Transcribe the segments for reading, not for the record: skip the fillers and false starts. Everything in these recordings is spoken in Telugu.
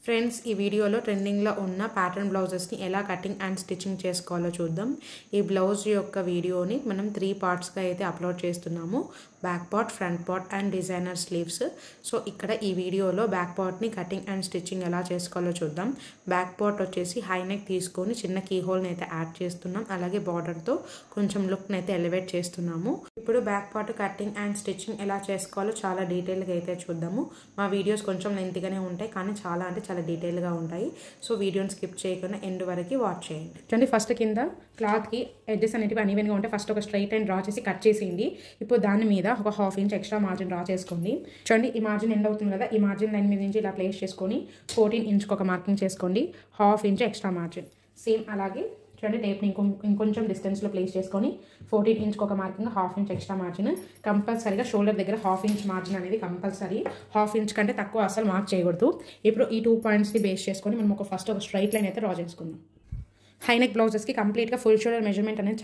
ఫ్రెండ్స్ ఈ వీడియోలో ట్రెండింగ్లో ఉన్న ప్యాటర్న్ బ్లౌజెస్ని ఎలా కటింగ్ అండ్ స్టిచ్చింగ్ చేసుకోవాలో చూద్దాం. ఈ బ్లౌజ్ యొక్క వీడియోని మనం 3 పార్ట్స్గా అయితే అప్లోడ్ చేస్తున్నాము. Back part, front part and designer sleeves. So ఇక్కడ ఈ వీడియోలో బ్యాక్ పార్ట్ని కటింగ్ అండ్ స్టిచ్చింగ్ ఎలా చేసుకోవాలో చూద్దాం. బ్యాక్ పార్ట్ వచ్చేసి హై నెక్ తీసుకొని చిన్న కీ హోల్ని అయితే యాడ్ చేస్తున్నాం. అలాగే బార్డర్తో కొంచెం లుక్ని అయితే ఎలివేట్ చేస్తున్నాము. ఇప్పుడు back part cutting and stitching ఎలా చేసుకోవాలో చాలా డీటెయిల్గా అయితే చూద్దాము. మా వీడియోస్ కొంచెం లెంత్గానే ఉంటాయి కానీ చాలా డీటెయిల్గా ఉంటాయి. సో వీడియోని స్కిప్ చేయకుండా ఎండ్ వరకు వాచ్ చేయండి. చూడండి, ఫస్ట్ కింద క్లాత్కి ఎడ్జెస్ అనేటివి అన్ఈవెన్గా ఉంటాయి. ఫస్ట్ ఒక స్ట్రైట్ అండ్ డ్రా చేసి కట్ చేసేయండి. ఇప్పుడు దాని మీద ఒక 1/2 ఇంచ్ ఎక్స్ట్రా మార్జిన్ డ్రా చేసుకోండి. చూడండి, ఈ మార్జిన్ ఎండ్ అవుతుంది కదా, ఈ మార్జిన్ లైన్ మీద నుంచి ఇలా ప్లేస్ చేసుకొని 14 ఇంచ్కి ఒక మార్కింగ్ చేసుకోండి. 1/2 ఇంచ్ ఎక్స్ట్రా మార్జిన్. సేమ్ అలాగే చూడండి, టేప్ని ఇంకొంచెం డిస్టెన్స్లో ప్లేస్ చేసుకొని 14 ఇంచ్కి ఒక మార్కింగ్, 1/2 ఇంచ్ ఎక్స్ట్రా మార్జిన్. కంపల్సరీగా షోల్డర్ దగ్గర 1/2 ఇంచ్ మార్జిన్ అనేది కంపల్సరీ. 1/2 ఇంచ్ కంటే తక్కువ అసలు మార్క్ చేయకూడదు. ఇప్పుడు ఈ 2 పాయింట్స్ని బేస్ చేసుకొని మనం ఫస్ట్ ఒక స్ట్రైట్ లైన్ అయితే డ్రా చేసుకుందాం. హై నెక్ బ్లౌజెస్కి కంప్లీట్గా ఫుల్ షోల్డర్ మెజర్మెంట్ అనేది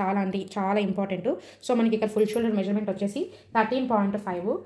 చాలా ఇంపార్టెంట్. సో మనకి ఇక్కడ ఫుల్ షోల్డర్ మెజర్మెంట్ వచ్చేసి 13.5.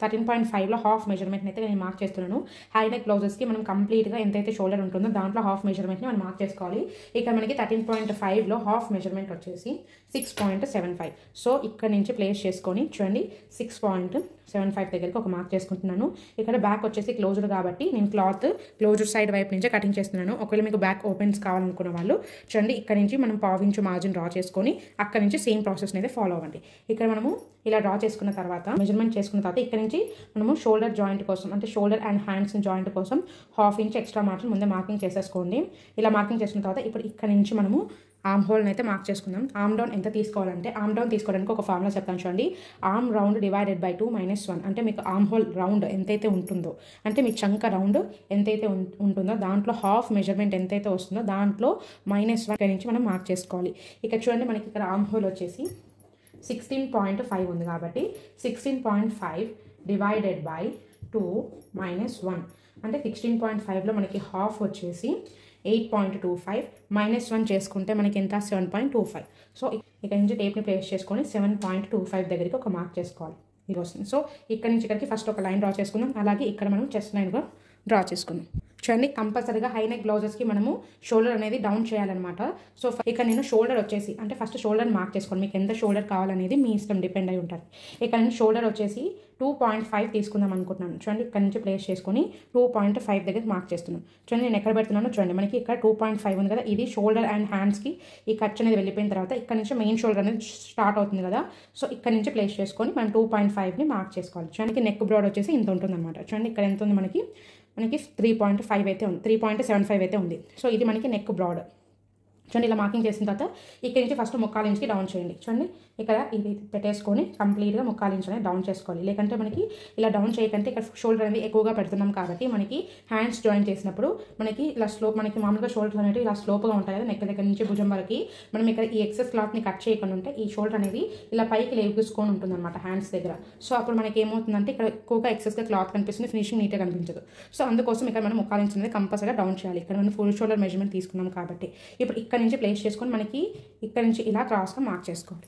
13.5లో హాఫ్ మెజర్మెంట్ని అయితే నేను మార్క్ చేస్తున్నాను. హై నెక్ బ్లౌజెస్కి మనం కంప్లీట్గా ఎంతైతే షోల్డర్ ఉంటుందో దాంట్లో హాఫ్ మెజర్మెంట్ని మనం మార్క్ చేసుకోవాలి. ఇక్కడ మనకి 13.5లో హాఫ్ మెజర్మెంట్ వచ్చేసి 6.75. సో ఇక్కడ నుంచి ప్లేస్ చేసుకొని చూడండి 6.75 దగ్గరికి ఒక మార్క్ చేసుకుంటున్నాను. ఇక్కడ బ్యాక్ వచ్చేసి క్లోజ్డ్ కాబట్టి నేను క్లాత్ క్లోజ్డ్ సైడ్ వైపు నుంచే కటింగ్ చేస్తున్నాను. ఒకవేళ మీకు బ్యాక్ ఓపెన్స్ కావాలనుకున్న వాళ్ళు చూడండి, ఇక్కడ నుంచి మనం 1/2 ఇంచ్ మార్జిన్ డ్రా చేసుకొని అక్కడ నుంచి సేమ్ ప్రాసెస్ని అయితే ఫాలో అవ్వండి. ఇక్కడ మనము ఇలా డ్రా చేసుకున్న తర్వాత మెజర్మెంట్ చేసుకున్న తర్వాత ఇక్కడ నుంచి మనము షోల్డర్ జాయింట్ కోసం, అంటే షోల్డర్ అండ్ హ్యాండ్స్ జాయింట్ కోసం 1/2 ఇంచ్ ఎక్స్ట్రా మార్జిన్ ముందే మార్కింగ్ చేసేసుకోండి. ఇలా మార్కింగ్ చేసుకున్న తర్వాత ఇప్పుడు ఇక్కడ నుంచి మనము ఆర్మ్ హోల్ని అయితే మార్క్ చేసుకుందాం. ఆర్మ్ డౌన్ ఎంత తీసుకోవాలంటే, ఆర్మ్ డౌన్ తీసుకోవడానికి ఒక ఫార్ములా చెప్తాను చూడండి. Arm round divided by 2 - 1. అంటే మీకు ఆర్మ్ హోల్ రౌండ్ ఎంతైతే ఉంటుందో, అంటే మీ చంక రౌండ్ ఎంతైతే ఉంటుందో దాంట్లో హాఫ్ మెజర్మెంట్ ఎంతైతే వస్తుందో దాంట్లో -1 నుంచి మనం మార్క్ చేసుకోవాలి. ఇక్కడ చూడండి, మనకి ఇక్కడ ఆర్మ్ హోల్ వచ్చేసి 16.5 ఉంది కాబట్టి 16.5 డివైడెడ్ బై 2 - 1 అంటే 16.5లో మనకి హాఫ్ వచ్చేసి 8.25 -1 చేసుకుంటే మనకి ఎంత 7.25. సో ఇక్కడ నుంచి టేప్ని ప్లేస్ చేసుకొని 7.25 దగ్గరికి ఒక మార్క్ చేసుకోవాలి. ఇది వస్తుంది. సో ఇక్కడ నుంచి ఇక్కడికి ఫస్ట్ ఒక లైన్ డ్రా చేసుకుందాం. అలాగే ఇక్కడ మనం చెస్ట్ లైన్గా డ్రా చేసుకుందాం. చూడండి, కంపల్సరీగా హై నెక్ బ్లౌజెస్కి మనము షోల్డర్ అనేది డౌన్ చేయాలన్నమాట. సో ఇక్కడ నేను షోల్డర్ వచ్చేసి, అంటే ఫస్ట్ షోల్డర్ మార్క్ చేసుకోండి. మీకు ఎంత షోల్డర్ కావాలనేది మీ ఇష్టం, డిపెండ్ అయి ఉంటుంది. ఇక్కడ నేను షోల్డర్ వచ్చేసి 2.5 తీసుకుందాం అనుకుంటున్నాను. చూడండి, ఇక్కడ నుంచి ప్లేస్ చేసుకొని 2.5 దగ్గర మార్క్ చేస్తున్నాను. చూడండి, నేను ఎక్కడ పెడుతున్నాను చూడండి, మనకి ఇక్కడ 2.5 ఉంది కదా, ఇది షోల్డర్ అండ్ హ్యాండ్స్కి ఈ ఖర్చు అనేది వెళ్ళిపోయిన తర్వాత ఇక్కడ నుంచి మెయిన్ షోల్డర్ అనేది స్టార్ట్ అవుతుంది కదా. సో ఇక్కడ నుంచి ప్లేస్ చేసుకొని మనం 2.5ని మార్క్ చేసుకోవాలి. చూడండి, నెక్ బ్రాడ్ వచ్చేసి ఇంత ఉంటుంది అనమాట. చూడండి, ఇక్కడ ఎంత ఉంది, మనకి 3.5 అయితే ఉంది, 3.75 అయితే ఉంది. సో ఇది మనకి నెక్ బ్రాడ్. చూడండి, ఇలా మార్కింగ్ చేసిన తర్వాత ఇక్కడ నుంచి ఫస్ట్ 1/4 ఇంచ్కి డౌన్ చేయండి. చూడండి, ఇక్కడ ఇది పెట్టేసుకొని కంప్లీట్గా 1/4 ఇంచ్ అనేది డౌన్ చేసుకోవాలి. లేకంటే మనకి ఇలా డౌన్ చేయకంటే ఇక్కడ షోల్డర్ అనేది ఎక్కువగా పెడుతున్నాం కాబట్టి మనకి హ్యాండ్స్ జాయిన్ చేసినప్పుడు మనకి ఇలా మనకి మామూలుగా షోల్డర్ అనేది ఇలా స్లోప్గా ఉంటాయి కదా, నెక్ దగ్గర నుంచి భుజం వరకు. మనం ఇక్కడ ఈ ఎక్సెస్ క్లాత్ని కట్ చేయకుండా ఉంటే ఈ షోల్డర్ అనేది ఇలా పైకి లేపుకొని ఉంటుంది అనమాట హ్యాండ్స్ దగ్గర. సో అప్పుడు మనకి ఏమవుతుందంటే ఇక్కడ ఎక్కువగా ఎక్సెస్గా క్లాత్ కనిపిస్తుంది, ఫినిషింగ్ నీట్గా కనిపించదు. సో అందుకోసం ఇక్కడ మనం 1/4 ఇంచ్ అనేది కంపల్సరీగా డౌన్ చేయాలి. ఇక్కడ మనం ఫుల్ షోల్డర్ మెజర్మెంట్ తీసుకున్నాం కాబట్టి ఇప్పుడు ఇక్కడ నుంచి ప్లేస్ చేసుకొని మనకి ఇక్కడ నుంచి ఇలా క్రాస్గా మార్క్ చేసుకోవాలి.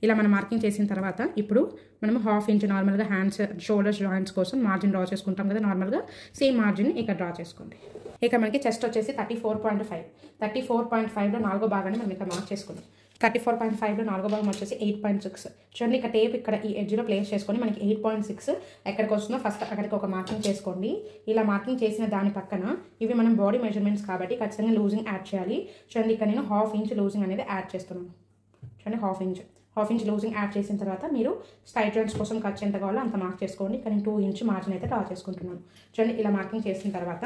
ఇలా మనం మార్కింగ్ చేసిన తర్వాత ఇప్పుడు మనం 1/2 ఇంచ్ నార్మల్గా హ్యాండ్స్ షోల్డర్స్ జాయింట్స్ కోసం మార్జిన్ డ్రా చేసుకుంటాం కదా, నార్మల్గా సేమ్ మార్జిన్ ఇక్కడ డ్రా చేసుకోండి. ఇక మనకి చెస్ట్ వచ్చేసి 34.5. 34.5లో 4వ భాగాన్ని మనం ఇక్కడ మార్క్ చేసుకుందాం. 34.5లో 4వ భాగం వచ్చేసి 8.6. చూడండి, ఇక్కడ టేప్ ఇక్కడ ఈ ఎడ్జ్లో ప్లేస్ చేసుకొని మనకి 8.6 ఎక్కడికి వస్తుందో ఫస్ట్ అక్కడికి ఒక మార్కింగ్ చేసుకోండి. ఇలా మార్కింగ్ చేసిన దాని పక్కన ఇవి మనం బాడీ మెజర్మెంట్స్ కాబట్టి ఖచ్చితంగా లూజింగ్ యాడ్ చేయాలి. చూడండి, ఇక్కడ నేను 1/2 ఇంచ్ లూజింగ్ అనేది యాడ్ చేస్తున్నాను. చూడండి, 1/2 ఇంచ్ లూజింగ్ యాడ్ చేసిన తర్వాత మీరు స్ట్రైట్ జాయింట్స్ కోసం ఖర్చు ఎంత కావాలో అంత మార్క్ చేసుకోండి. ఇక్కడ నేను 2 ఇంచ్ మార్జిన్ అయితే డ్రా చేసుకుంటున్నాను. చూడండి, ఇలా మార్కింగ్ చేసిన తర్వాత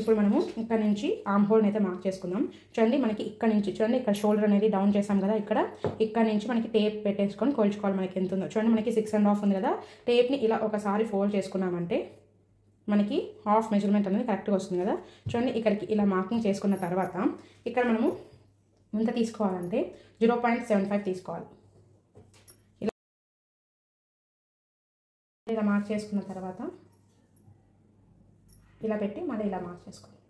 ఇప్పుడు మనము ఇక్కడ నుంచి ఆర్మ్ హోల్ని అయితే మార్క్ చేసుకుందాం. చూడండి, మనకి ఇక్కడ నుంచి చూడండి, ఇక్కడ షోల్డర్ అనేది డౌన్ చేసాం కదా, ఇక్కడ నుంచి మనకి టేప్ పెట్టేసుకొని కొలుచుకోవాలి మనకి ఎంత ఉందో. చూడండి, మనకి 6.5 ఉంది కదా, టేప్ని ఇలా ఒకసారి ఫోల్డ్ చేసుకున్నామంటే మనకి హాఫ్ మెజర్మెంట్ అనేది కరెక్ట్గా వస్తుంది కదా. చూడండి, ఇక్కడికి ఇలా మార్కింగ్ చేసుకున్న తర్వాత ఇక్కడ మనము ఎంత తీసుకోవాలంటే 0.75 తీసుకోవాలి. ఇలా మార్క్ చేసుకున్న తర్వాత ఇలా పెట్టి మళ్ళీ ఇలా మార్క్ చేసుకోవాలి.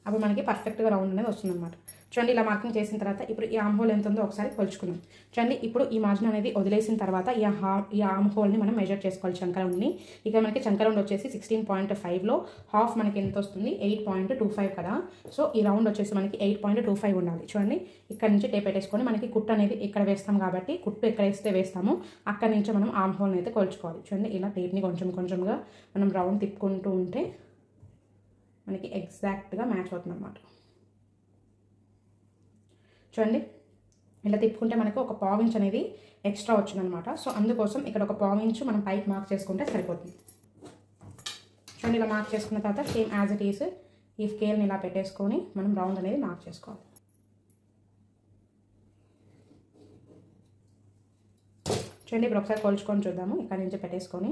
అప్పుడు మనకి పర్ఫెక్ట్గా రౌండ్ అనేది వస్తుంది అనమాట. చూడండి ఇలా మార్కింగ్ చేసిన తర్వాత ఇప్పుడు ఈ ఆర్మ్ హోల్ ఎంత ఉందో ఒకసారి కొలుచుకుందాం. చూడండి ఇప్పుడు ఈ మార్జిన్ అనేది వదిలేసిన తర్వాత ఈ ఆర్మ్ హోల్ని మనం మెజర్ చేసుకోవాలి చంకరౌండ్ని. ఇక్కడ మనకి చంకరౌండ్ వచ్చేసి 16.5లో హాఫ్ మనకి ఎంత వస్తుంది 8.25 కదా. సో ఈ రౌండ్ వచ్చేసి మనకి 8.25 ఉండాలి. చూడండి ఇక్కడ నుంచి టేప్ పెట్టేసుకొని మనకి కుట్టు అనేది ఇక్కడ వేస్తాం కాబట్టి కుట్టు ఎక్కడ వేస్తే వేస్తామో అక్కడ నుంచి మనం ఆర్మ్ హోల్ని అయితే కొలుచుకోవాలి. చూడండి ఇలా టేప్ని కొంచెంగా మనం రౌండ్ తిప్పుకుంటూ ఉంటే మనకి ఎగ్జాక్ట్గా మ్యాచ్ అవుతుంది అన్నమాట. చూడండి ఇలా తిప్పుకుంటే మనకు ఒక పావించ్ అనేది ఎక్స్ట్రా వచ్చిందనమాట. సో అందుకోసం ఇక్కడ ఒక పావించు మనం పైకి మార్క్ చేసుకుంటే సరిపోతుంది. చూడండి ఇలా మార్క్ చేసుకున్న తర్వాత సేమ్ యాజ్ ఇట్ ఈస్ ఈ స్కేల్ని ఇలా పెట్టేసుకొని మనం రౌండ్ అనేది మార్క్ చేసుకోవాలి. చూడండి ఇప్పుడు ఒకసారి కొలుచుకొని చూద్దాము. ఇక్కడ నుంచి పెట్టేసుకొని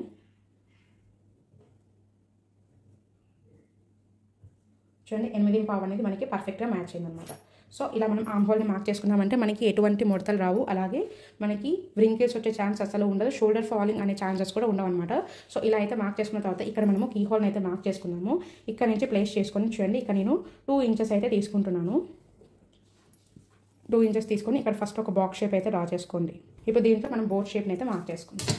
చూడండి 8.5 అనేది మనకి పర్ఫెక్ట్గా మ్యాచ్ అయిందనమాట. సో ఇలా మనం ఆర్మ్ హోల్ని మార్క్ చేసుకున్నామంటే మనకి ఎటువంటి ముడతలు రావు, అలాగే మనకి వ్రింకిల్స్ వచ్చే ఛాన్స్ అసలు ఉండదు, షోల్డర్ ఫాలింగ్ అనే ఛాన్సెస్ కూడా ఉండవు అనమాట. సో ఇలా అయితే మార్క్ చేసుకున్న తర్వాత ఇక్కడ మనము కీ హోల్ని అయితే మార్క్ చేసుకున్నాము. ఇక్కడ నుంచి ప్లేస్ చేసుకొని చూడండి ఇక్కడ నేను 2 ఇంచెస్ అయితే తీసుకుంటున్నాను. 2 ఇంచెస్ తీసుకొని ఇక్కడ ఫస్ట్ ఒక బాక్స్ షేప్ అయితే డ్రా చేసుకోండి. ఇప్పుడు దీంట్లో మనం బోట్ షేప్ని అయితే మార్క్ చేసుకుందాం.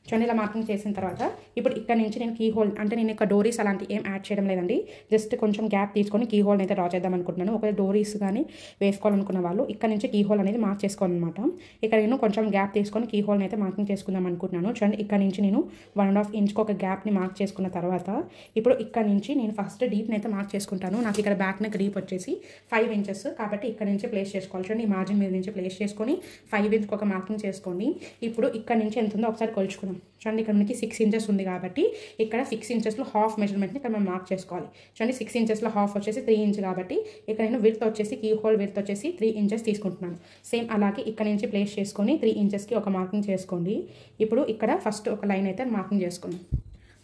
చూడండి ఇలా మార్కింగ్ చేసిన తర్వాత ఇప్పుడు ఇక్కడ నుంచి నేను కీ హోల్ అంటే నేను ఇక్కడ డోరీస్ అలాంటి ఏం యాడ్ చేయడం లేదండి. జస్ట్ కొంచెం గ్యాప్ తీసుకొని కీ హోల్ని అయితే డ్రా చేద్దాం అనుకుంటున్నాను. ఒకవేళ డోరీస్ కానీ వేసుకోవాలనుకున్న వాళ్ళు ఇక్కడ నుంచి కీ హోల్ అనేది మార్క్ చేసుకోవాలన్నమాట. ఇక్కడ నేను కొంచెం గ్యాప్ తీసుకొని కీ హోల్ని అయితే మార్కింగ్ చేసుకుందాం అనుకుంటున్నాను. చూడండి ఇక్కడ నుంచి నేను 1.5 ఇంచ్కి ఒక గ్యాప్ని మార్క్ చేసుకున్న తర్వాత ఇప్పుడు ఇక్కడ నుంచి నేను ఫస్ట్ డీప్ని అయితే మార్క్ చేసుకుంటాను. నాకు ఇక్కడ బ్యాక్ నెక్ డీప్ వచ్చేసి 5 ఇంచెస్ కాబట్టి ఇక్కడ నుంచి ప్లేస్ చేసుకోవాలి. చూడండి ఈ మార్జిన్ మీద నుంచి ప్లేస్ చేసుకొని 5 ఇంచ్కి ఒక మార్కింగ్ చేసుకోండి. ఇప్పుడు ఇక్కడ నుంచి ఎంత ఉందో ఒకసారి కొలుచుకుందాం. చూడండి ఇక్కడ మనకి 6 ఇంచెస్ ఉంది కాబట్టి ఇక్కడ 6 ఇంచెస్లో హాఫ్ మెజర్మెంట్ని ఇక్కడ మనం మార్క్ చేసుకోవాలి. చూడండి 6 ఇంచెస్లో హాఫ్ వచ్చేసి 3 ఇంచ్ కాబట్టి ఇక్కడ నేను విడ్త్ వచ్చేసి కీ హోల్ విడ్త్ వచ్చేసి 3 ఇంచెస్ తీసుకుంటున్నాను. సేమ్ అలాగే ఇక్కడ నుంచి ప్లేస్ చేసుకొని 3 ఇంచెస్కి ఒక మార్కింగ్ చేసుకోండి. ఇప్పుడు ఇక్కడ ఫస్ట్ ఒక లైన్ అయితే మార్కింగ్ చేసుకుందాం.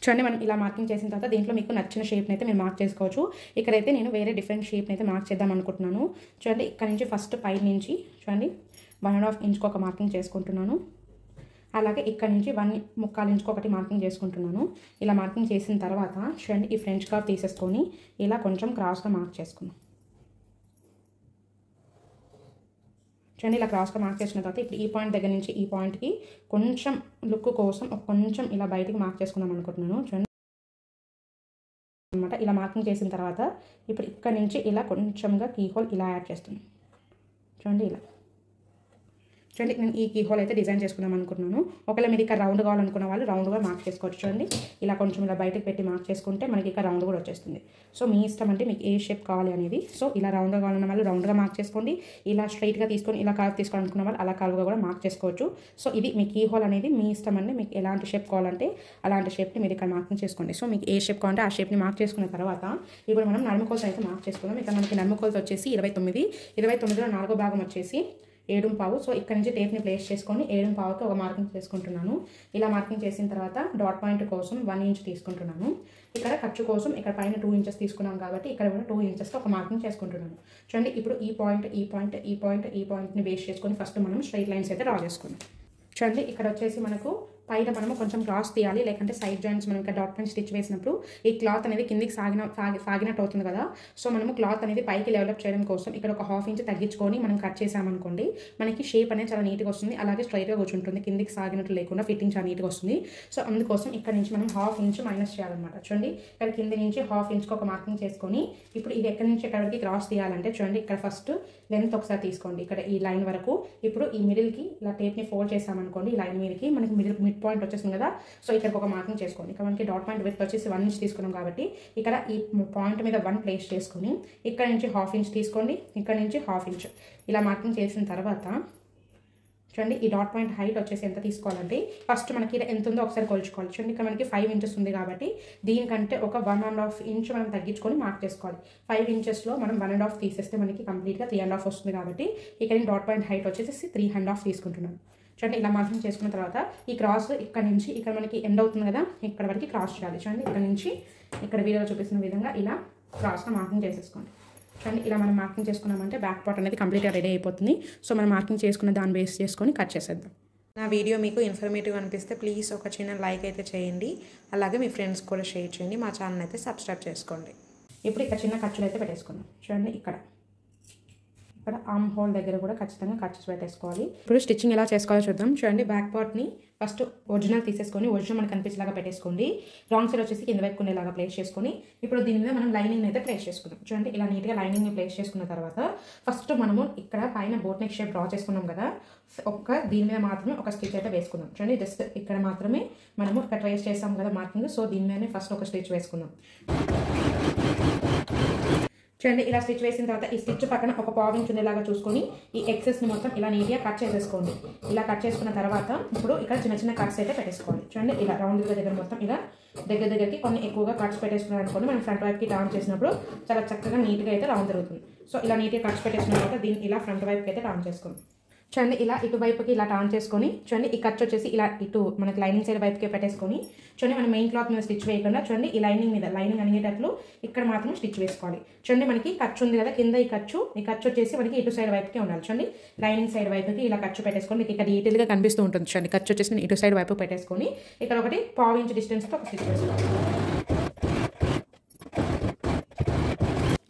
చూడండి మనం ఇలా మార్కింగ్ చేసిన తర్వాత దీంట్లో మీకు నచ్చిన షేప్ని అయితే మీరు మార్క్ చేసుకోవచ్చు. ఇక్కడైతే నేను వేరే డిఫరెంట్ షేప్ని అయితే మార్క్ చేద్దాం అనుకుంటున్నాను. చూడండి ఇక్కడ నుంచి ఫస్ట్ పై నుంచి చూడండి 1.5 ఇంచ్కి ఒక మార్కింగ్ చేసుకుంటున్నాను. అలాగే ఇక్కడ నుంచి 1.25 ఇంచ్కి ఒకటి మార్కింగ్ చేసుకుంటున్నాను. ఇలా మార్కింగ్ చేసిన తర్వాత చూడండి ఈ ఫ్రెంచ్ కర్వ్ తీసేసుకొని ఇలా కొంచెం క్రాస్గా మార్క్ చేసుకున్నాం. చూడండి ఇలా క్రాస్గా మార్క్ చేసిన తర్వాత ఇప్పుడు ఈ పాయింట్ దగ్గర నుంచి ఈ పాయింట్కి కొంచెం లుక్ కోసం కొంచెం ఇలా బయటికి మార్క్ చేసుకుందాం అనుకుంటున్నాను. చూడండి అనమాట ఇలా మార్కింగ్ చేసిన తర్వాత ఇప్పుడు ఇక్కడ నుంచి ఇలా కొంచెంగా కీ హోల్ ఇలా యాడ్ చేస్తున్నాను. చూడండి ఇలా చూడండి నేను ఈ కీ హోల్ అయితే డిజైన్ చేసుకుందాం అనుకుంటున్నాను. ఒకవేళ మీరు ఇక్కడ రౌండ్ కావాలనుకున్న వాళ్ళు రౌండ్గా మార్క్ చేసుకోవచ్చు. చూడండి ఇలా కొంచెం ఇలా బయటకు పెట్టి మార్క్ చేసుకుంటే మనకి ఇక్కడ రౌండ్ కూడా వచ్చేస్తుంది. సో మీ ఇష్టం అంటే మీకు ఏ షేప్ కావాలి అనేది. సో ఇలా రౌండ్గా కావాలన్న వాళ్ళు రౌండ్గా మార్క్ చేసుకోండి. ఇలా స్ట్రైట్గా తీసుకొని ఇలా కర్వ్ తీసుకోవాలనుకున్న వాళ్ళు అలా కర్వ్గా కూడా మార్క్ చేసుకోవచ్చు. సో ఇది మీ కీ హోల్ అనేది మీ ఇష్టం అండి. మీకు ఎలాంటి షేప్ కావాలంటే అలాంటి షేప్ని మీరు ఇక్కడ మార్కింగ్ చేసుకోండి. సో మీకు ఏ షేప్ కావాలంటే ఆ షేప్ని మార్క్ చేసుకున్న తర్వాత ఇప్పుడు మనం నడుము కొలత అయితే మార్క్ చేసుకుందాం. ఇక్కడ మనకి నడుము కొలత వచ్చేసి 29లో 4వ భాగం వచ్చేసి 7.5. సో ఇక్కడ నుంచి టేప్ని ప్లేస్ చేసుకొని 7.5కి ఒక మార్కింగ్ చేసుకుంటున్నాను. ఇలా మార్కింగ్ చేసిన తర్వాత డాట్ పాయింట్ కోసం 1 ఇంచ్ తీసుకుంటున్నాను. ఇక్కడ ఖర్చు కోసం ఇక్కడ పైన 2 ఇంచెస్ తీసుకున్నాం కాబట్టి ఇక్కడ కూడా 2 ఇంచెస్కి ఒక మార్కింగ్ చేసుకుంటున్నాను. చూడండి ఇప్పుడు ఈ పాయింట్ని బేస్ చేసుకొని ఫస్ట్ మనం స్ట్రైట్ లైన్స్ అయితే డ్రా చేసుకుందాం. చూడండి ఇక్కడ వచ్చేసి మనకు పైన మనము కొంచెం క్రాస్ తీయాలి, లేకంటే సైడ్ జాయింట్స్ మనం ఇక్కడ డాట్ పాయింట్ స్టిచ్ వేసినప్పుడు ఈ క్లాత్ అనేది కిందికి సాగినట్టు అవుతుంది కదా. సో మనము క్లాత్ అనేది పైకి డెవలప్ చేయడం కోసం ఇక్కడ ఒక 1/2 ఇంచ్ తగ్గించుకొని మనం కట్ చేసామనుకోండి మనకి షేప్ అనేది చాలా నీట్గా వస్తుంది, అలాగే స్ట్రైట్గా కూర్చుంటుంది, కిందికి సాగినట్టు లేకుండా ఫిట్టింగ్ చాలా నీట్గా వస్తుంది. సో అందుకోసం ఇక్కడ నుంచి మనం 1/2 ఇంచ్ మైనస్ చేయాలన్నమాట. చూడండి ఇక్కడ కింది నుంచి 1/2 ఇంచ్కి ఒక మార్కింగ్ చేసుకొని ఇప్పుడు ఇది ఎక్కడి నుంచి ఎక్కడి వరకు క్రాస్ తీయాలంటే చూడండి ఇక్కడ ఫస్ట్ లెంత్ ఒకసారి తీసుకోండి ఇక్కడ ఈ లైన్ వరకు. ఇప్పుడు ఈ మిడిల్కి ఇలా టేప్ని ఫోల్డ్ చేసామనుకోండి ఈ లైన్ మీదకి మనకి మిడ్ పాయింట్ వచ్చేసింది కదా. సో ఇక్కడికి ఒక మార్కింగ్ చేసుకోండి. ఇక్కడ మనకి డాట్ పాయింట్ విడ్త్ వచ్చేసి 1 ఇంచ్ తీసుకున్నాం కాబట్టి ఇక్కడ ఈ పాయింట్ మీద 1 ప్లేస్ చేసుకొని ఇక్కడ నుంచి 1/2 ఇంచ్ తీసుకోండి, ఇక్కడ నుంచి 1/2 ఇంచ్ ఇలా మార్కింగ్ చేసిన తర్వాత చూడండి ఈ డాట్ పాయింట్ హైట్ వచ్చేసి ఎంత తీసుకోవాలంటే ఫస్ట్ మనకి ఎంత ఉందో ఒకసారి కొలుచుకోవాలి. చూడండి ఇక్కడ మనకి 5 ఇంచెస్ ఉంది కాబట్టి దీనికంటే ఒక 1.5 ఇంచ్ మనం తగ్గించుకొని మార్క్ చేసుకోవాలి. 5 ఇంచెస్లో మనం 1.5 తీసేస్తే మనకి కంప్లీట్గా 3.5 వస్తుంది కాబట్టి ఇక్కడ డాట్ పాయింట్ హైట్ వచ్చేసి 3.5 తీసుకుంటున్నాను. చూడండి ఇలా మార్కింగ్ చేసుకున్న తర్వాత ఈ క్రాస్ ఇక్కడ నుంచి ఇక్కడ మనకి ఎండ్ అవుతుంది కదా ఇక్కడ వరకు క్రాస్ చేయాలి. చూడండి ఇక్కడ నుంచి ఇక్కడ వీడియోలో చూపిస్తున్న విధంగా ఇలా క్రాస్గా మార్కింగ్ చేసేసుకోండి. చూడండి ఇలా మనం మార్కింగ్ చేసుకున్నామంటే బ్యాక్ పార్ట్ అనేది కంప్లీట్గా రెడీ అయిపోతుంది. సో మనం మార్కింగ్ చేసుకున్న దాన్ని బేస్ చేసుకొని కట్ చేసేద్దాం. నా వీడియో మీకు ఇన్ఫర్మేటివ్ అనిపిస్తే ప్లీజ్ ఒక చిన్న లైక్ అయితే చేయండి, అలాగే మీ ఫ్రెండ్స్ కూడా షేర్ చేయండి, మా ఛానల్ అయితే సబ్స్క్రైబ్ చేసుకోండి. ఇప్పుడు ఇక్కడ చిన్న ఖర్చులు అయితే పెట్టేసుకుందాం. చూడండి ఇక్కడ ఆర్మ్ హోల్ దగ్గర కూడా ఖచ్చితంగా ఖర్చు పెట్టేసుకోవాలి. ఇప్పుడు స్టిచ్చింగ్ ఎలా చేసుకోవాలో చూద్దాం. చూడండి బ్యాక్ పార్ట్ని ఫస్ట్ ఒరిజినల్ తీసేసుకొని ఒరిజినల్ మనకు కనిపించేలాగా పెట్టేసుకోండి. రాంగ్ సైడ్ వచ్చేసి కింద వైపు కొనేలాగా ప్లేస్ చేసుకొని ఇప్పుడు దీని మీద మనం లైనింగ్ అయితే ప్లేస్ చేసుకుందాం. చూడండి ఇలా నీట్గా లైనింగ్ని ప్లేస్ చేసుకున్న తర్వాత ఫస్ట్ మనము ఇక్కడ పైన బోట్ నెక్ షేప్ డ్రా చేసుకున్నాం కదా, దీని మీద మాత్రమే ఒక స్టిచ్ అయితే వేసుకుందాం. చూడండి జస్ట్ ఇక్కడ మాత్రమే మనము ఇక్కడ ట్రేస్ చేస్తాం కదా మార్కింగ్, సో దీని మీదనే ఫస్ట్ ఒక స్టిచ్ వేసుకుందాం. చూడండి ఇలా స్టిచ్ వేసిన తర్వాత ఈ స్టిచ్ పక్కన ఒక పావించ్ ఉండేలాగా చూసుకొని ఈ ఎక్సెస్ని మొత్తం ఇలా నీట్గా కట్ చేసేసుకోండి. ఇలా కట్ చేసుకున్న తర్వాత ఇప్పుడు ఇక్కడ చిన్న చిన్న కట్స్ అయితే పెట్టేసుకోవాలి. చూడండి ఇలా రౌండ్గా దగ్గర మొత్తం ఇలా దగ్గరికి కొన్ని ఎక్కువగా కట్స్ పెట్టేసుకున్నాం అనుకోండి, మనం ఫ్రంట్ వైపుకి టర్న్ చేసినప్పుడు చాలా చక్కగా నీట్గా అయితే రౌండ్ జరుగుతుంది. సో ఇలా నీట్గా కట్స్ పెట్టేసుకున్న తర్వాత దీన్ని ఇలా ఫ్రంట్ వైపుకి అయితే టర్న్ చేసుకోండి. చూడండి ఇలా ఇటువైపుకి ఇలా టర్న్ చేసుకొని చూడండి ఈ ఖర్చు వచ్చేసి ఇలా ఇటు మనకి లైనింగ్ సైడ్ వైపుకే పెట్టేసుకొని చూడండి మనం మెయిన్ క్లాత్ మీద స్టిచ్ వేయకుండా చూడండి ఈ లైనింగ్ మీద లైనింగ్ అనేటట్లు ఇక్కడ మాత్రం స్టిచ్ వేసుకోవాలి. చూడండి మనకి ఖర్చు ఉంది కదా కింద, ఈ ఖర్చు వచ్చేసి మనకి ఇటు సైడ్ వైపుకే ఉండాలి. చూడండి లైనింగ్ సైడ్ వైపుకి ఇలా ఖర్చు పెట్టేసుకొని మీకు ఇక్కడ డీటెయిల్గా కనిపిస్తూ ఉంటుంది. చూడండి ఖర్చు వచ్చేసి నేను ఇటు సైడ్ వైపు పెట్టేసుకొని ఇక్కడ ఒకటి 1/2 ఇంచ్ డిస్టెన్స్తో ఒక స్టిచ్ వేసుకోవాలి.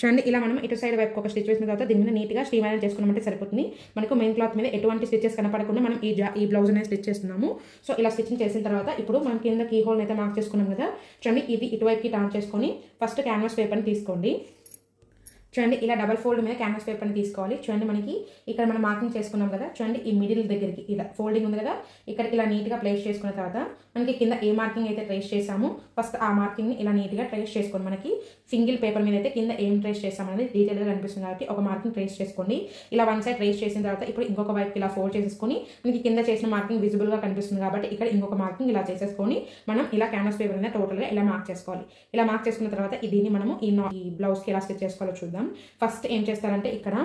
చూడండి ఇలా మనం ఇటు సైడ్ వైపు ఒక స్టిచ్ వేసిన తర్వాత దీని మీద నీట్గా స్ట్రీమ్ చేసుకున్నామంటే సరిపోతుంది. మనకు మెయిన్ క్లాత్ మీద ఎటువంటి స్టిచెస్ కనపడకుండా మనం ఈ బ్లౌజ్ అనేది స్టిచ్ చేస్తున్నాము. సో ఇలా స్టిచ్చింగ్ చేసిన తర్వాత ఇప్పుడు మనం కింద కీ హోల్ అయితే మార్క్ చేసుకున్నాం కదా, చూడండి ఇది ఇటువైపుకి టర్న్ చేసుకొని ఫస్ట్ క్యాన్వాస్ పేపర్ని తీసుకోండి. చూడండి ఇలా డబల్ ఫోల్డ్ మీద క్యాన్వాస్ పేపర్ని తీసుకోవాలి. చూడండి మనకి ఇక్కడ మనం మార్కింగ్ చేసుకున్నాం కదా, చూడండి ఈ మిడిల్ దగ్గరికి ఇలా ఫోల్డింగ్ ఉంది కదా, ఇక్కడికి ఇలా నీట్గా ప్లేస్ చేసుకున్న తర్వాత మనకి కింద ఏ మార్కింగ్ అయితే ట్రేస్ చేసామో ఫస్ట్ ఆ మార్కింగ్ని ఇలా నీట్గా ట్రేస్ చేసుకోండి. మనకి సింగిల్ పేపర్ మీద అయితే కింద ఏం ట్రేస్ చేస్తామనేది డీటెయిల్గా కనిపిస్తుంది కాబట్టి ఒక మార్కింగ్ ట్రేస్ చేసుకోండి. ఇలా వన్ సైడ్ ట్రేస్ చేసిన తర్వాత ఇప్పుడు ఇంకొక వైపు ఇలా ఫోల్డ్ చేసేసుకొని మనకి కింద చేసిన మార్కింగ్ విజిబుల్గా కనిపిస్తుంది కాబట్టి ఇక్కడ ఇంకొక మార్కింగ్ ఇలా చేసేసుకొని మనం ఇలా క్యాన్వాస్ పేపర్ మీద టోటల్గా ఇలా మార్క్ చేసుకోవాలి. ఇలా మార్క్ చేసుకున్న తర్వాత దీన్ని మనము ఈ బ్లౌజ్కి ఎలా స్టిచ్ చేసుకోవాలో చూద్దాం. ఫస్ట్ ఏం చేస్తారంటే ఇక్కడ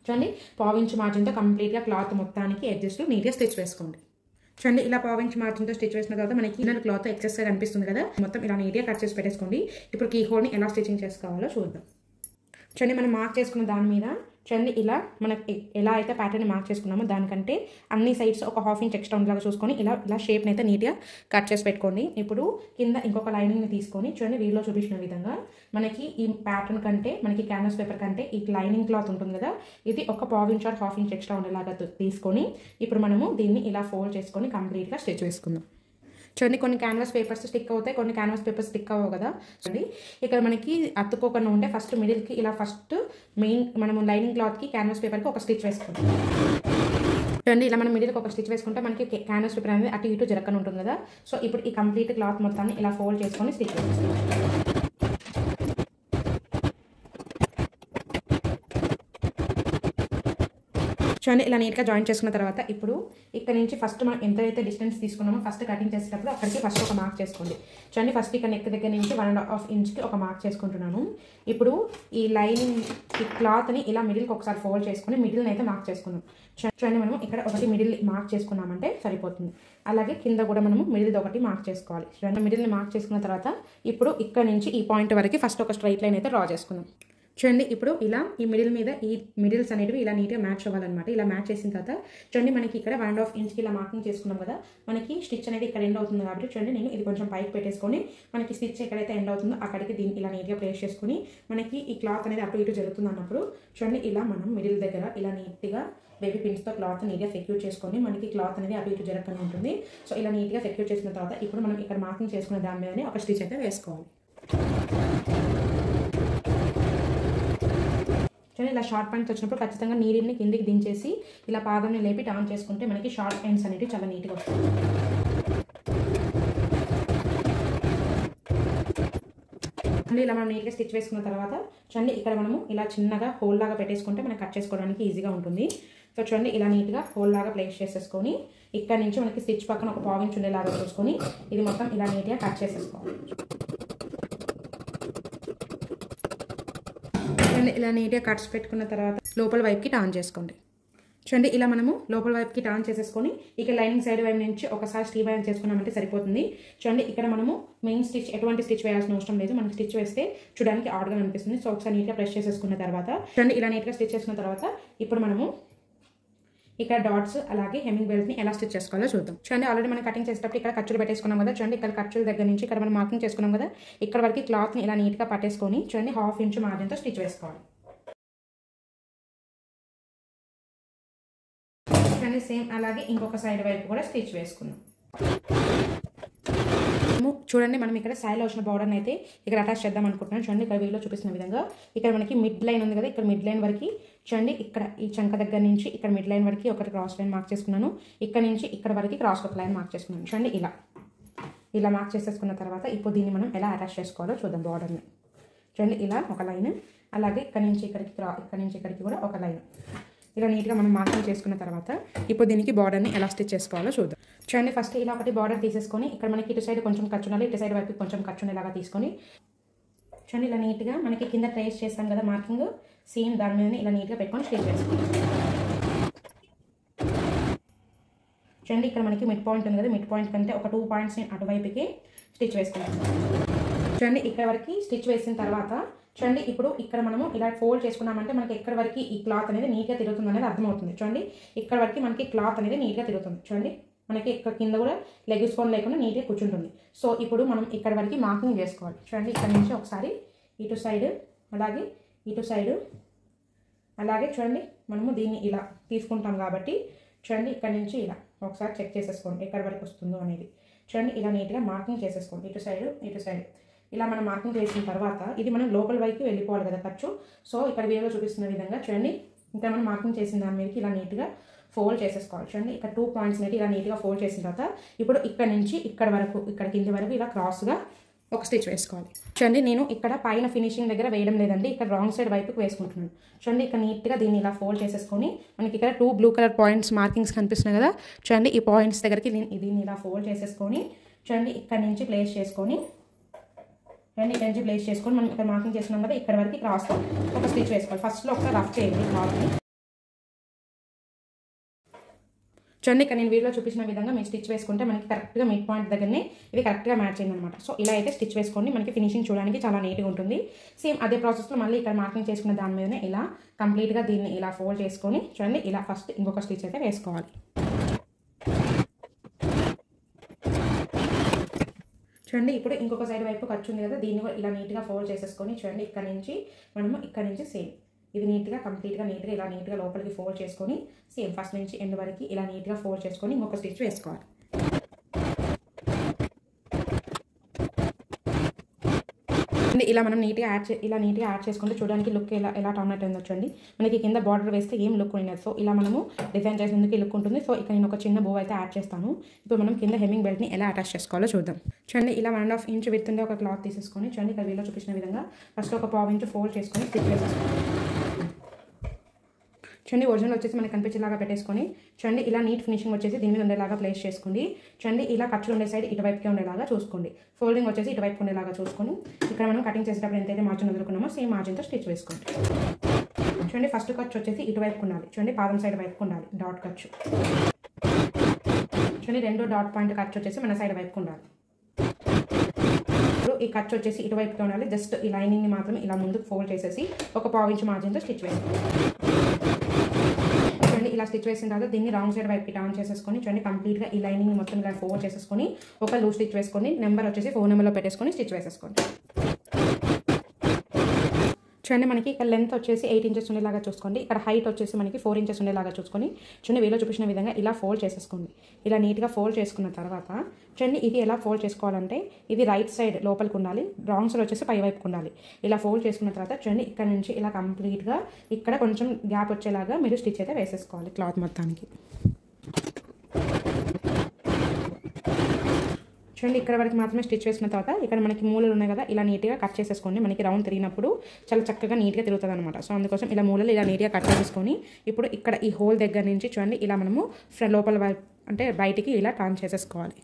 చూడండి 1/2 ఇంచ్ మార్జిన్తో కంప్లీట్గా క్లాత్ మొత్తానికి ఎడ్జెస్ట్లో నీట్గా స్టిచ్ వేసుకోండి. చూడండి ఇలా 1/2 ఇంచ్ మార్జిన్తో స్టిచ్ వేసిన తర్వాత మనకి ఇన్నర్ క్లాత్ ఎక్సెస్గా కనిపిస్తుంది కదా, మొత్తం ఇలా నీట్గా కట్ చేసి పెట్టేసుకోండి. ఇప్పుడు కీ హోల్ని ఎలా స్టిచ్చింగ్ చేసుకోవాలో చూద్దాం. చూడండి మనం మార్క్ చేసుకున్న దాని మీద చూడండి ఇలా మనకి ఎలా అయితే ప్యాటర్న్ మార్క్ చేసుకున్నామో దానికంటే అన్ని సైడ్స్ ఒక 1/2 ఇంచ్ ఎక్స్ట్రా ఉండేలాగా చూసుకొని ఇలా షేప్ని అయితే నీట్గా కట్ చేసి పెట్టుకోండి. ఇప్పుడు కింద ఇంకొక లైనింగ్ని తీసుకొని చూడండి వీడియోలో చూపించిన విధంగా మనకి ఈ ప్యాటర్న్ కంటే మనకి క్యాన్వాస్ పేపర్ కంటే ఈ లైనింగ్ క్లాత్ ఉంటుంది కదా, ఇది ఒక 1/2 ఇంచ్ ఆర్ 1/2 ఇంచ్ ఎక్స్ట్రా ఉండేలాగా తీసుకొని ఇప్పుడు మనము దీన్ని ఇలా ఫోల్డ్ చేసుకొని కంప్లీట్గా స్టిచ్ వేసుకుందాం. చూడండి కొన్ని క్యాన్వాస్ పేపర్స్ స్టిక్ అవుతాయి, కొన్ని క్యాన్వాస్ పేపర్స్ స్టిక్ అవ్వవు కదా. చూడండి ఇక్కడ మనకి అతుక్కోకుండా ఉంటే ఫస్ట్ మిడిల్కి ఇలా ఫస్ట్ మెయిన్ మనము లైనింగ్ క్లాత్కి క్యాన్వాస్ పేపర్కి ఒక స్టిచ్ వేసుకుంటాం. చూడండి ఇలా మనం మిడిల్కి ఒక స్టిచ్ వేసుకుంటే మనకి క్యాన్వాస్ పేపర్ అనేది అటు ఇటు జరగకుండా ఉంటుంది కదా. సో ఇప్పుడు ఈ కంప్లీట్ క్లాత్ మొత్తాన్ని ఇలా ఫోల్డ్ చేసుకొని స్టిచ్ వేసుకుంటాం. చూడండి ఇలా నీట్గా జాయిన్ చేసుకున్న తర్వాత ఇప్పుడు ఇక్కడ నుంచి ఫస్ట్ మనం ఎంతైతే డిస్టెన్స్ తీసుకున్నామో ఫస్ట్ కటింగ్ చేసేటప్పుడు అక్కడికి ఫస్ట్ ఒక మార్క్ చేసుకోండి. చూడండి ఫస్ట్ ఇక్కడ నెక్ దగ్గర నుంచి 1.5 ఇంచ్కి ఒక మార్క్ చేసుకుంటున్నాను. ఇప్పుడు ఈ లైనింగ్ ఈ క్లాత్ని ఇలా మిడిల్కి ఒకసారి ఫోల్డ్ చేసుకొని మిడిల్ని అయితే మార్క్ చేసుకున్నాం. చూడండి మనం ఇక్కడ ఒకటి మిడిల్ మార్క్ చేసుకున్నామంటే సరిపోతుంది. అలాగే కింద కూడా మనము మిడిల్ ఒకటి మార్క్ చేసుకోవాలి. చూడండి మిడిల్ని మార్క్ చేసుకున్న తర్వాత ఇప్పుడు ఇక్కడ నుంచి ఈ పాయింట్ వరకు ఫస్ట్ ఒక స్ట్రైట్ లైన్ అయితే డ్రా చేసుకుందాం. చూడండి ఇప్పుడు ఇలా ఈ మిడిల్ మీద ఈ మిడిల్స్ అనేవి ఇలా నీట్గా మ్యాచ్ అవ్వాలన్నమాట. ఇలా మ్యాచ్ చేసిన తర్వాత చూడండి మనకి ఇక్కడ 1.5 ఇంచ్కి ఇలా మార్కింగ్ చేసుకున్నాం కదా, మనకి స్టిచ్ అనేది ఇక్కడ ఎండ్ అవుతుంది కాబట్టి చూడండి నేను ఇది కొంచెం పైకి పెట్టేసుకొని మనకి స్టిచ్ ఎక్కడైతే ఎండ్ అవుతుందో అక్కడికి దీన్ని ఇలా నీట్గా ప్లేస్ చేసుకుని మనకి ఈ క్లాత్ అనేది అటు ఇటు జరుగుతుంది అన్నప్పుడు చూడండి ఇలా మనం మిడిల్ దగ్గర ఇలా నీట్గా బేబీ పిన్స్తో క్లాత్ నీట్గా సెక్యూర్ చేసుకొని మనకి క్లాత్ అనేది అటు ఇటు జరగకుండా ఉంటుంది. సో ఇలా నీట్గా సెక్యూర్ చేసిన తర్వాత ఇప్పుడు మనం ఇక్కడ మార్కింగ్ చేసుకున్న దాని మీదనే ఒక స్టిచ్ అయితే వేసుకోవాలి. ఇలా షార్ట్ పాయింట్స్ వచ్చినప్పుడు ఖచ్చితంగా నీడిల్ని కిందికి దించేసి ఇలా పాదంని లేపి టర్న్ చేసుకుంటే మనకి షార్ట్ ఎండ్స్ అనేవి చాలా నీట్గా వస్తాయి. ఇలా మనం నీట్గా స్టిచ్ వేసుకున్న తర్వాత చూడండి ఇక్కడ మనము ఇలా చిన్నగా హోల్ లాగా పెట్టేసుకుంటే మనకి కట్ చేసుకోవడానికి ఈజీగా ఉంటుంది. సో చూడండి ఇలా నీట్గా హోల్ లాగా ప్లేస్ చేసేసుకొని ఇక్కడ నుంచి మనకి స్టిచ్ పక్కన ఒక 1/2 ఇంచ్ ఉండేలాగా చూసుకొని ఇది మొత్తం ఇలా నీట్గా కట్ చేసేసుకోవాలి. ఇలా నీట్గా కట్స్ పెట్టుకున్న తర్వాత లోపల వైపుకి టర్న్ చేసుకోండి. చూడండి ఇలా మనము లోపల వైపుకి టర్న్ చేసేసుకొని ఇక లైనింగ్ సైడ్ వైపు నుంచి ఒకసారి స్ట్రీమ్ లైన్ చేసుకున్నామంటే సరిపోతుంది. చూడండి ఇక్కడ మనము మెయిన్ స్టిచ్ ఎటువంటి స్టిచ్ వేయాల్సిన అవసరం లేదు, మనకి స్టిచ్ వేస్తే చూడడానికి ఆడ్గా అనిపిస్తుంది. సో ఒకసారి నీట్గా ప్రెస్ చేసేసుకున్న తర్వాత చూడండి ఇలా నీట్గా స్టిచ్ చేసుకున్న తర్వాత ఇప్పుడు మనము ఇక్కడ డాట్స్ అలాగే హెమ్మింగ్ బెల్ట్ని ఎలా స్టిచ్ చేసుకోవాలో చూద్దాం. చూడండి ఆల్రెడీ మనం కటింగ్ చేసేటప్పుడు ఇక్కడ ఖర్చులు పెట్టేసుకున్నాం కదా. చూడండి ఇక్కడ ఖర్చుల దగ్గర నుంచి ఇక్కడ మనం మార్కింగ్ చేసుకున్నాం కదా, ఇక్కడ వరకు క్లాత్ని ఇలా నీట్గా పట్టేసుకొని చూడండి 1/2 ఇంచ్ మార్జిన్తో స్టిచ్ వేసుకోవాలి. చూడండి సేమ్ అలాగే ఇంకొక సైడ్ వైపు కూడా స్టిచ్ వేసుకున్నాం. చూడండి మనం ఇక్కడ సైడ్లో వచ్చిన బార్డర్ని అయితే ఇక్కడ అటాచ్ చేద్దాం అనుకుంటున్నాం. చూడండి ఇక్కడ వీడియోలో చూపిస్తున్న విధంగా ఇక్కడ మనకి మిడ్ లైన్ ఉంది కదా, ఇక్కడ మిడ్ లైన్ వరకు చూడండి ఇక్కడ ఈ చంక దగ్గర నుంచి ఇక్కడ మిడ్ లైన్ వరకు ఒకటి క్రాస్ లైన్ మార్క్ చేసుకున్నాను. ఇక్కడ నుంచి ఇక్కడ వరకు క్రాస్ ఒక లైన్ మార్క్ చేసుకున్నాను. చూడండి ఇలా మార్క్ చేసేసుకున్న తర్వాత ఇప్పుడు దీన్ని మనం ఎలా అటాచ్ చేసుకోవాలో చూద్దాం. బార్డర్ని చూడండి ఇలా ఒక లైన్, అలాగే ఇక్కడ నుంచి ఇక్కడికి కూడా ఒక లైన్ ఇలా నీట్గా మనం మార్కింగ్ చేసుకున్న తర్వాత ఇప్పుడు దీనికి బార్డర్ని ఎలా స్టిచ్ చేసుకోవాలో చూద్దాం. చూడండి ఫస్ట్ ఇలా ఒకటి బార్డర్ తీసేసుకొని ఇక్కడ మనకి ఇటు సైడ్ కొంచెం ఖర్చు ఉండాలి, ఇటు సైడ్ వైపు కొంచెం ఖర్చు ఉండేలాగా తీసుకొని చూడండి ఇలా నీట్గా మనకి కింద ట్రేస్ చేస్తాం కదా మార్కింగ్, సేమ్ దాని మీద ఇలా నీట్గా పెట్టుకొని స్టిచ్ చేసుకోవాలి. చూడండి ఇక్కడ మనకి మిడ్ పాయింట్ ఉంది కదా, మిడ్ పాయింట్ కంటే ఒక 2 పాయింట్స్ని అటువైపుకి స్టిచ్ వేసుకుంటాం. చూడండి ఇక్కడ వరకు స్టిచ్ వేసిన తర్వాత చూడండి ఇప్పుడు ఇక్కడ మనము ఇలా ఫోల్డ్ చేసుకున్నామంటే మనకి ఎక్కడ వరకు ఈ క్లాత్ అనేది నీట్గా తిరుగుతుంది అనేది అర్థమవుతుంది. చూడండి ఇక్కడ వరకు మనకి క్లాత్ అనేది నీట్గా తిరుగుతుంది. చూడండి మనకి ఇక్కడ కింద కూడా లెగ్స్కోన్ లేకుండా నీట్గా కూర్చుంటుంది. సో ఇప్పుడు మనం ఇక్కడ వరకు మార్కింగ్ చేసుకోవాలి. చూడండి ఇక్కడ నుంచి ఒకసారి ఇటు సైడ్ అలాగే ఇటు సైడ్ అలాగే చూడండి మనము దీన్ని ఇలా తీసుకుంటాం కాబట్టి చూడండి ఇక్కడ నుంచి ఇలా ఒకసారి చెక్ చేసేసుకోండి ఎక్కడి వరకు వస్తుందో అనేది. చూడండి ఇలా నీట్గా మార్కింగ్ చేసేసుకోండి ఇటు సైడ్ ఇలా మనం మార్కింగ్ చేసిన తర్వాత ఇది మనం లోపల వైపు వెళ్ళిపోవాలి కదా ఖర్చు. సో ఇక్కడ వీడియోలో చూపిస్తున్న విధంగా చూడండి ఇంకా మనం మార్కింగ్ చేసిన దాని మీదకి ఇలా నీట్గా ఫోల్డ్ చేసేసుకోవాలి. చూడండి ఇక్కడ 2 పాయింట్స్ అనేది ఇలా నీట్గా ఫోల్డ్ చేసిన తర్వాత ఇప్పుడు ఇక్కడ నుంచి ఇక్కడ వరకు ఇక్కడ కింది వరకు ఇలా క్రాస్గా ఒక స్టిచ్ వేసుకోవాలి. చూడండి నేను ఇక్కడ పైన ఫినిషింగ్ దగ్గర వేయడం లేదండి, ఇక్కడ రాంగ్ సైడ్ వైపుకి వేసుకుంటున్నాను. చూడండి ఇక్కడ నీట్గా దీన్ని ఇలా ఫోల్డ్ చేసేసుకొని మనకి ఇక్కడ 2 బ్లూ కలర్ పాయింట్స్ మార్కింగ్స్ కనిపిస్తున్నాయి కదా. చూడండి ఈ పాయింట్స్ దగ్గరికి దీన్ని ఇలా ఫోల్డ్ చేసేసుకొని చూడండి ఇక్కడ నుంచి ప్లేస్ చేసుకొని మనం ఇక్కడ మార్కింగ్ చేస్తున్నాం కదా, ఇక్కడ వరకు క్రాస్ ఒక స్టిచ్ వేసుకోవాలి. ఫస్ట్లో ఒక రఫ్ చేయండి క్లాత్ని. చూడండి ఇక్కడ నేను వీడియోలో చూపించిన విధంగా మీరు స్టిచ్ వేసుకుంటే మనకి కరెక్ట్గా మిడ్ పాయింట్ దగ్గరనే ఇది కరెక్ట్గా మ్యాచ్ అయింది అనమాట. సో ఇలా అయితే స్టిచ్ వేసుకోండి, మనకి ఫినిషింగ్ చూడడానికి చాలా నీట్గా ఉంటుంది. సేమ్ అదే ప్రాసెస్లో మళ్ళీ ఇక్కడ మార్కింగ్ చేసుకున్న దాని మీదనే ఇలా కంప్లీట్గా దీన్ని ఇలా ఫోల్డ్ చేసుకొని చూడండి ఇలా ఫస్ట్ ఇంకొక స్టిచ్ అయితే వేసుకోవాలి. చూడండి ఇప్పుడు ఇంకొక సైడ్ వైపు ఖర్చు ఉంది కదా, దీన్ని ఇలా నీట్గా ఫోల్డ్ చేసేసుకొని చూడండి ఇక్కడ నుంచి సేమ్ ఇది నీట్గా కంప్లీట్గా ఇలా నీట్గా లోపలికి ఫోల్డ్ చేసుకొని సేమ్ ఫస్ట్ నుంచి ఎండ్ వరకు ఇలా నీట్గా ఫోల్డ్ చేసుకొని ఇంకొక స్టిచ్ వేసుకోవాలి. ఇలా మనం నీట్గా యాడ్ చేసుకుంటే చూడడానికి లుక్ ఎలా టర్న్ అవుతుందో చూడండి. మనకి కింద బార్డర్ వేస్తే ఏం లుక్ ఉండదు. సో ఇలా మనము డిజైన్ చేసేందుకు లుక్ ఉంటుంది. సో ఇక్కడ నేను ఒక చిన్న బో అయితే యాడ్ చేస్తాను. ఇప్పుడు మనం కింద హెమ్మింగ్ బెల్ట్ని ఎలా అటాచ్ చేసుకోవాలో చూద్దాం. చూడండి ఇలా 1.5 ఇంచ్ విడ్త్ ఉండే ఒక క్లాత్ తీసేసుకొని చూడండి ఇక్కడ వీడియోలో చూపించిన విధంగా ఫస్ట్ ఒక 1/2 ఇంచ్ ఫోల్డ్ చేసుకొని స్టిచ్ వేసేసుకోవాలి. చూడండి ఒరిజినల్ వచ్చేసి మనకి కనిపించేలాగా పెట్టేసుకొని చూడండి ఇలా నీట్ ఫినిషింగ్ వచ్చేసి దీని మీద ఉండేలాగా ప్లేస్ చేసుకోండి. చూడండి ఇలా ఖర్చులు ఉండే సైడ్ ఇటువైపుకే ఉండేలాగా చూసుకోండి, ఫోల్డింగ్ వచ్చేసి ఇటువైపు ఉండేలాగా చూసుకొని ఇక్కడ మనం కటింగ్ చేసేటప్పుడు ఎంతైతే మార్జిన్ వదులుకున్నామో సేమ్ మార్జిన్తో స్టిచ్ వేసుకోండి. చూడండి ఫస్ట్ ఖర్చు వచ్చేసి ఇటువైపు ఉండాలి, చూడండి పాదం సైడ్ వైపు ఉండాలి డాట్ ఖర్చు. చూడండి 2 డాట్ పాయింట్ ఖర్చు వచ్చేసి మన సైడ్ వైపు ఉండాలి. ఇప్పుడు ఈ ఖర్చు వచ్చేసి ఇటువైపుగా ఉండాలి. జస్ట్ ఈ లైనింగ్ని మాత్రమే ఇలా ముందుకు ఫోల్డ్ చేసేసి ఒక 1/2 ఇంచ్ మార్జిన్తో స్టిచ్ వేసుకోండి. చూడండి ఇలా స్టిచ్ వేసిన తర్వాత దీన్ని రాంగ్ సైడ్ వైపుకి టర్న్ చేసేసుకొని చూడండి కంప్లీట్గా ఈ లైనింగ్ మొత్తం ఇలా ఫోల్డ్ చేసేసుకొని ఒక లూజ్ స్టిచ్ వేసుకొని నెంబర్ వచ్చేసి 4 నెంబర్లో పెట్టేసుకొని స్టిచ్ వేసేసుకోండి. చూడండి మనకి ఇక్కడ లెంత్ వచ్చేసి 8 ఇంచెస్ ఉండేలాగా చూసుకోండి, ఇక్కడ హైట్ వచ్చేసి మనకి 4 ఇంచెస్ ఉండేలాగా చూసుకొని చూడండి వీడియోలో చూపించిన విధంగా ఇలా ఫోల్డ్ చేసేసుకోండి. ఇలా నీట్గా ఫోల్డ్ చేసుకున్న తర్వాత చూడండి ఇది ఎలా ఫోల్డ్ చేసుకోవాలంటే ఇది రైట్ సైడ్ లోపలికి ఉండాలి, రాంగ్ సైడ్ వచ్చేసి పై వైపుకి ఉండాలి. ఇలా ఫోల్డ్ చేసుకున్న తర్వాత చూడండి ఇక్కడ నుంచి ఇలా కంప్లీట్గా ఇక్కడ కొంచెం గ్యాప్ వచ్చేలాగా మీరు స్టిచ్ అయితే వేసేసుకోవాలి క్లాత్ మొత్తానికి. చూడండి ఇక్కడ వరకు మాత్రమే స్టిచ్ వేసిన తర్వాత ఇక్కడ మనకి మూలలు ఉన్నాయి కదా ఇలా నీట్గా కట్ చేసేసుకోండి. మనకి రౌండ్ తిరిగినప్పుడు చాలా చక్కగా నీట్గా తిరుగుతుంది అనమాట. సో అందుకోసం ఇలా మూలలు ఇలా నీట్గా కట్ చేసుకొని ఇప్పుడు ఇక్కడ ఈ హోల్ దగ్గర నుంచి చూడండి ఇలా మనము లోపల వైపు అంటే బయటికి ఇలా టర్న్ చేసేసుకోవాలి.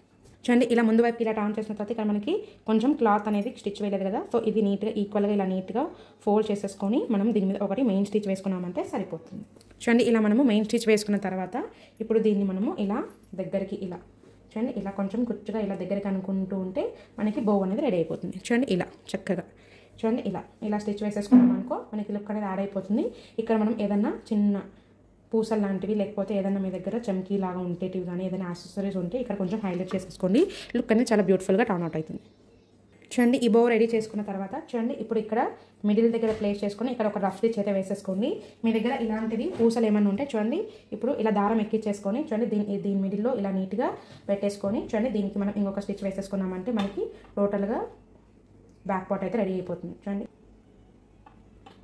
చూడండి ఇలా ముందు వైపు ఇలా టర్న్ చేసిన తర్వాత ఇక్కడ మనకి కొంచెం క్లాత్ అనేది స్టిచ్ వేయలేదు కదా, సో ఇది నీట్గా ఈక్వల్గా ఇలా నీట్గా ఫోల్డ్ చేసేసుకొని మనం దీని మీద ఒకటి మెయిన్ స్టిచ్ వేసుకున్నామంటే సరిపోతుంది. చూడండి ఇలా మనము మెయిన్ స్టిచ్ వేసుకున్న తర్వాత ఇప్పుడు దీన్ని మనము ఇలా దగ్గరికి ఇలా చూడండి ఇలా కొంచెం కుచ్చుగా ఇలా దగ్గరికి అనుకుంటూ ఉంటే మనకి బో అనేది రెడీ అయిపోతుంది. చూడండి ఇలా చక్కగా చూడండి ఇలా స్టిచ్ వేసేసుకున్నాం అనుకో మనకి లుక్ అనేది యాడ్ అయిపోతుంది. ఇక్కడ మనం ఏదన్నా చిన్న పూసలు లాంటివి లేకపోతే ఏదైనా మీ దగ్గర చమ్కీ లాగా ఉండేటివి కానీ ఏదైనా యాక్సెసరీస్ ఉంటే ఇక్కడ కొంచెం హైలైట్ చేసేసుకోండి. లుక్ అనేది చాలా బ్యూటిఫుల్గా టర్న్ అవుట్ అవుతుంది. చూడండి ఈ బో రెడీ చేసుకున్న తర్వాత చూడండి ఇప్పుడు ఇక్కడ మిడిల్ దగ్గర ప్లేస్ చేసుకొని ఇక్కడ ఒక రఫ్ స్టిచ్ అయితే వేసేసుకోండి. మీ దగ్గర ఇలాంటిది పూసలు ఏమైనా ఉంటే చూడండి ఇప్పుడు ఇలా దారం ఎక్కించేసుకొని చూడండి దీని మిడిల్లో ఇలా నీట్గా పెట్టేసుకొని చూడండి దీనికి మనం ఇంకొక స్టిచ్ వేసేసుకున్నామంటే మనకి టోటల్గా బ్యాక్ పార్ట్ అయితే రెడీ అయిపోతుంది. చూడండి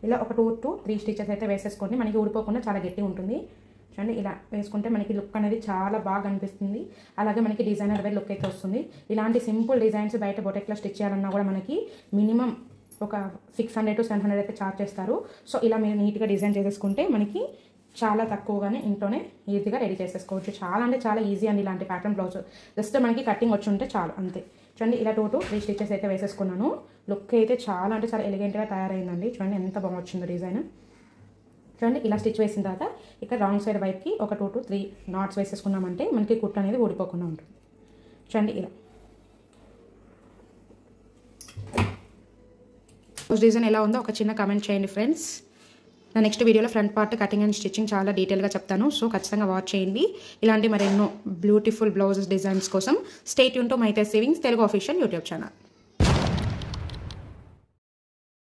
ఇలా ఒక 2 to 3 స్టిచెస్ అయితే వేసేసుకోండి. మనకి ఊడిపోకుండా చాలా గట్టిగా ఉంటుంది. చూడండి ఇలా వేసుకుంటే మనకి లుక్ అనేది చాలా బాగా అనిపిస్తుంది. అలాగే మనకి డిజైనర్ వేర్ లుక్ అయితే వస్తుంది. ఇలాంటి సింపుల్ డిజైన్స్ బయట బొటెక్లో స్టిచ్ చేయాలన్నా కూడా మనకి మినిమం ఒక 600 to 700 అయితే ఛార్జ్ చేస్తారు. సో ఇలా మీరు నీట్గా డిజైన్ చేసేసుకుంటే మనకి చాలా తక్కువగానే ఇంట్లోనే ఈజీగా రెడీ చేసేసుకోవచ్చు. చాలా అంటే చాలా ఈజీ అండి ఇలాంటి ప్యాటర్న్ బ్లౌజ్. జస్ట్ మనకి కటింగ్ వచ్చి ఉంటే చాలు అంతే. చూడండి ఇలా 2 to 3 స్టిచెస్ అయితే వేసేసుకున్నాను. లుక్ అయితే చాలా అంటే చాలా ఎలిగెంట్గా తయారైందండి. చూడండి ఎంత బాగా వచ్చిందో డిజైన్. చూడండి ఇలా స్టిచ్ వేసిన తర్వాత ఇక్కడ రాంగ్ సైడ్ వైపుకి ఒక 2 to 3 నాట్స్ వేసేసుకున్నామంటే మనకి కుట్టు అనేది ఊడిపోకుండా ఉంటుంది. చూడండి ఇలా డిజైన్ ఎలా ఉందో ఒక చిన్న కామెంట్ చేయండి ఫ్రెండ్స్. నా నెక్స్ట్ వీడియోలో front part cutting and stitching చాలా డీటెయిల్గా చెప్తాను. సో ఖచ్చితంగా వాచ్ చేయండి. ఇలాంటి మరెన్నో బ్యూటిఫుల్ బ్లౌజెస్ డిజైన్స్ కోసం stay tune to Mytes sewings Telugu official YouTube channel.